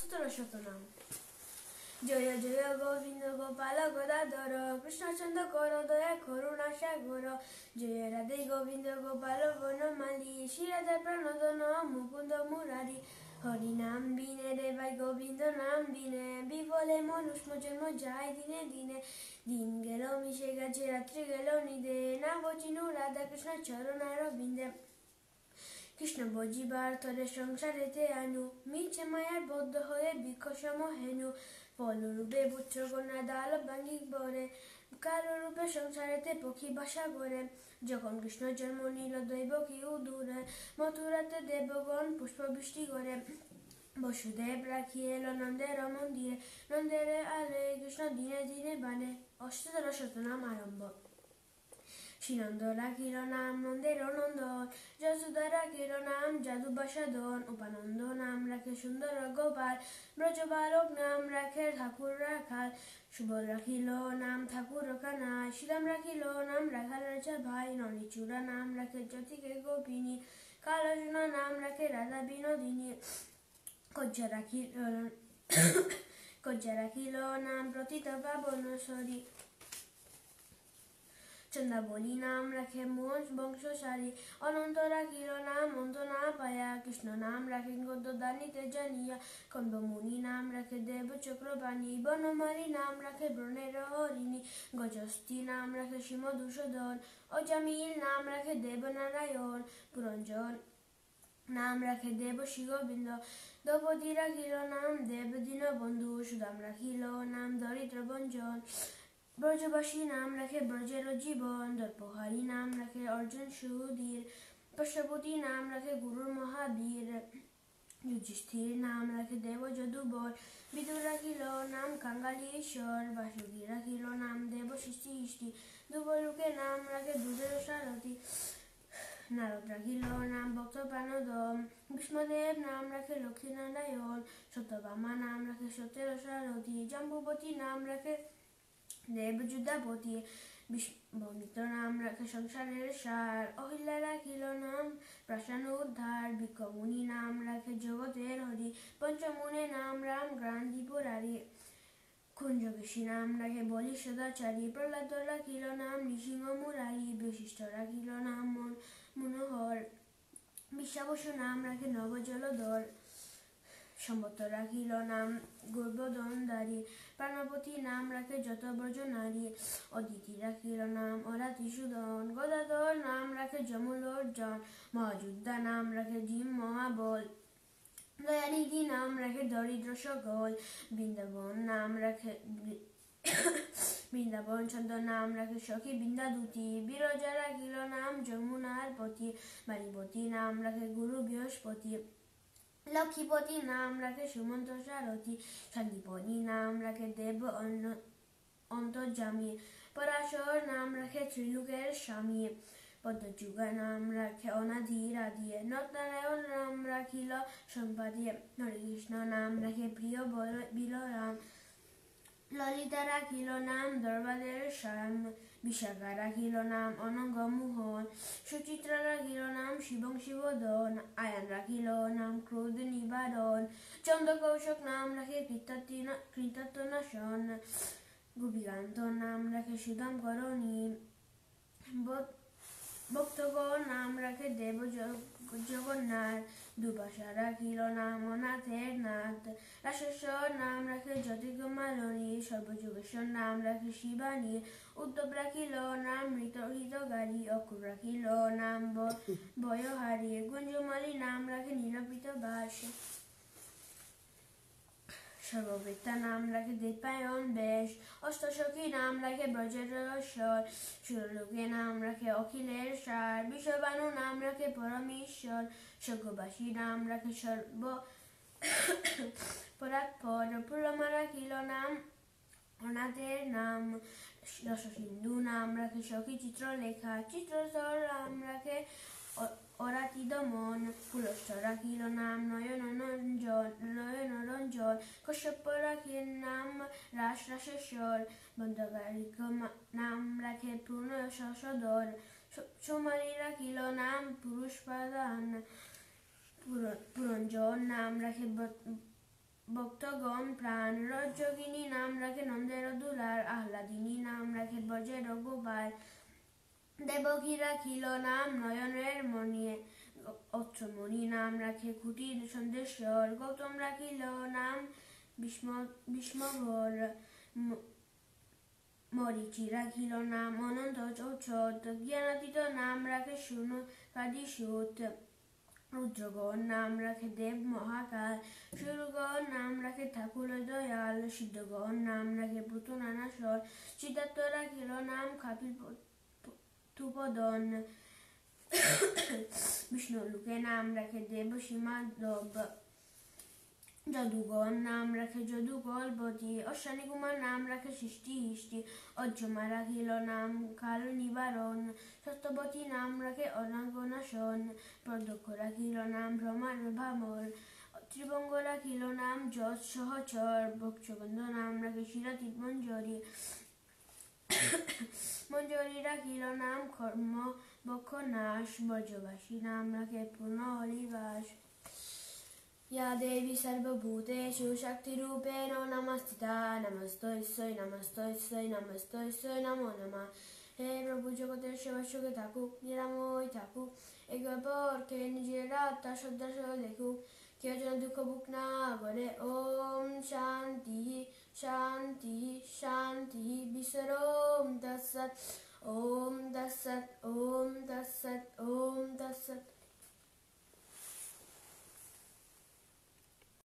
অষ্টতর শতনাম। জয় জয় গোবিন্দ গোপাল গদাধর, কৃষ্ণচন্দ্র কর দয়া করুণা সাগর। জয় রাধে গোবিন্দ গোপাল বনমালী, শ্রীরাধা প্রণোদন মুকুন্দ মুরারি। হরি নাম বিনে রে ভাই গোবিন্দ নাম বিনে, বিফলে মনুষ্য জন্ম যায় দিনে দিনে। দিন গেল মিশে গেছে রাত্রি গেল নিদে, না বচিনু রাধা কৃষ্ণ চরণার বিন্দে। কৃষ্ণ বজিবার তরে সংসারেতে আনু, মিছে মায়ার বদ্ধ হয়ে বিক্ষসম হেনু। ফলরূপে পুত্র কন্যা দাল ভাঙ্গি পরে, কালরূপে সংসারেতে পক্ষী বাসা করে। যখন কৃষ্ণ জন্ম নিল দৈব কি উদূরে, মথুরাতে দেবগণ পুষ্পবৃষ্টি করে। বসুদেব রাখি এলো নন্দের মন্দিরে, নন্দের আলে কৃষ্ণ দিনে দিনে বানে। অষ্টতর শতনাম আরম্ভ। শ্রীনন্দ রাখিল নাম নন্দের নন্দন, যশোদা রাখিল নাম যাদুবাসাদন। উপানন্দ নাম রাখে সুন্দর গোপাল, ব্রজবালক নাম রাখে ঠাকুর রাখাল। সুবল রাখিল নাম ঠাকুর কানাই, শ্রীরাম রাখিল নাম রাখাল রাজা ভাই। ননীচূড়া নাম রাখে জ্যোতিকে গোপিনী, কালজনা নাম রাখে রাধা বিনোদিনী। কজ্জা রাখিল নাম প্রতীত পাবনশ্বরী, চন্দাবলী নাম রাখে মোষ বংশসারী। অনন্ত রাখিল নাম অন্ত না পায়া, কৃষ্ণ নাম রাখে গদ্য দানিতে জানিয়া। কন্দমুনি নাম রাখে দেব চক্রবাণী, বনমালী নাম রাখে ব্রণের হরিণী। গজস্থী নাম রাখে শ্রীমধুসূদন, অজামিল নাম রাখে দেবনারায়ণ। পুরঞ্জন নাম রাখে দেবশ্রী গোবিন্দ, দ্রৌপদী রাখিল নাম দেব দীনবন্ধু। সুদাম রাখিল নাম দরিদ্র ভঞ্জন, ব্রজবাসী নাম রাখে ব্রজের জীবন। দর্পহারী নাম রাখে অর্জুন সুধীর, পশুপতি নাম রাখে গুরুর মহাবীর। যুধিষ্ঠির নাম রাখে দেব যদুবর, বিদুর রাখিল নাম কাঙ্গালীশ্বর। বাসুকী রাখিল নাম দেব সৃষ্টি, দুবলুকে নাম রাখে দুধের সারথি। নারদ রাখিল নাম ভক্ত প্রাণদম, ভীষ্মদেব নাম রাখে লক্ষ্মীনারায়ণ। সত্যভামা নাম রাখে সত্যের সারথি, জাম্বুবতী নাম রাখে দেব যুদ্ধাপতি। বিশ্বমিত্র নাম রাখে সংসারের সার, অহিল্যা রাখিল নাম প্রাসান উদ্ধার। বিক্ষমুনি নাম রাখে জগতের হরি, পঞ্চমুনে নাম রাম গ্রান্ধিপুরারি। কুঞ্জকেশী নাম রাখে বলি সদাচারী, প্রহ্লাদ রাখিল নাম নৃসিংহ মুরারি। বশিষ্ঠ রাখিল নাম মনোহর, বিশ্বাবসু নাম রাখে নব জলধর। সম্বত রাখিল নাম গর্ভধনধারী, প্রাণপতি নাম রাখে যত ব্রজ নারী। অদিতি রাখিল নাম অরাতিসূদন, গদাধর নাম রাখে যমল অর্জন। মহাযোদ্ধা নাম রাখে জিম মহাবল, দয়ানিধি নাম রাখে দরিদ্র সকল। বৃন্দাবন নাম রাখে বৃন্দাবন ছন্দ নাম রাখে সখী বৃন্দাদুতি। বিরজা রাখিল নাম যমুনার পতি, বাণীপতি নাম রাখে গুরু বৃহস্পতি। লক্ষ্মীপতি নাম রাখে সুমন্ত সারথি, শান্তিপতি নাম রাখে দেব অন্তর্যামী। পরাশর নাম রাখে ত্রিলোকের স্বামী, পদ্মযুগা নাম রাখে অনাধির আদি। নরনারায়ণ নাম রাখিল সম্পাদি, হরিকৃষ্ণ নাম রাখে প্রিয় বলরাম। ললিতা রাখিল নাম দরবারের শ্যাম, বিশাখা রাখিল নাম অনঙ্গ মোহন। সুচিত্রা রাখিল নাম শিবং শিবদন, আয়ান রাখিল নাম ক্রোধ নিবারণ। চন্দ্রকৌশক নাম রাখে কৃতার্থনাশন, গোপীকান্ত নাম রাখে সুদাম করণী। ভক্তগণ নাম রাখে দেব জগন্নাথ। দুর্বাসা রাখিল নাম অনাথের নাথ, রাশেশ্বর নাম রাখে জ্যোতির্গমালিনী। সর্বযোগেশ্বর নাম রাখে শিবানী, উদ্ধব রাখিল নাম হিতগারী। অক্রূর রাখিল নাম ভয়হারী, গুঞ্জমালী নাম রাখে নীলপিত বাস। সর্ববেত্তা নাম রাখে দীপায়ন বেশ, অষ্টসখী নাম রাখে ব্রজেশ্বর। সুরলোকে নাম রাখে অখিলের সার, বিশ্ববানু নাম রাখে পরমেশ্বর। স্বর্গবাসী নাম রাখে সর্ব পরাৎপর। পুরমা রাখিল নাম অনাথের নাম, রসসিন্ধু নাম রাখে সখী চিত্রলেখা। চিত্রধর নাম রাখে অরাতি দমন, পুলস্থ রাখিল নাম নয়নরঞ্জন। কশ্যপ রাখিল নাম রাশেশ্বর, বন্ধকারিক নাম রাখে প্রণয় সদর। সুমারি রাখিল নাম পুরুষপ্রধান, পুরঞ্জন নাম রাখে ভক্তগণ প্রাণ রজ্জগিনী নাম রাখে নন্দের দুলার আহ্লাদিনী নাম রাখে ব্রজের গোপাল দেবকী রাখিল নাম নয়নের মণিয়ে অত্রমণি নাম রাখে কুটির সন্দেশ্বর গৌতম রাখিল নাম বিষ্মভর মরিচি রাখিল নাম অনন্ত চৌচত জ্ঞানাতীত নাম রাখে শুনু কাদিসুত রুদ্রগণ নাম রাখে দেব মহাকাল সুরগণ নাম রাখে ঠাকুর দয়াল সিদ্ধগণ নাম রাখে পুতু নানাসর সিদ্ধার্থ রাখিল নাম খাপিল তুপদন বিষ্ণু লোকে নাম রাখে দেবসী মাধব যদুগণ নাম রাখে যদু গলবতী অশ্বানী কুমার নাম রাখে সৃষ্টি হিষ্টি অজ্জমা রাখিল নাম কাল নিবারণ সত্যবতী নাম রাখে অনাগনাশন প্রদক্ষ রাখিল নাম ভ্রমার ভামর ত্রিভঙ্গ রাখিল নাম যশ সহচর বক্ষবন্ধ নাম রাখে শিরাতীত মঞ্জরী মঞ্জরী রাখিল নাম কর্ম বক্ষ নাশ ব্রজবাসী নাম রাখে পূর্ণ হরিবাস या देवी सर्वभूतेषु शक्तिरूपेण नमस्थिता नमस्तस्यै नमस्तस्यै नमस्तस्यै नमो नमः হে প্রভু জগতের সেবার সঙ্গে থাকুক নিরাময় থাকুক একবার পরকে নিজের আত্মা শ্রদ্ধা সহ দেখুক কেউ যেন দুঃখ বুক না করে ওম শান্তি শান্তি শান্তি বিশ্বর ওম তৎসৎ ওম তৎসৎ ওম তৎসৎ ওম তৎসৎ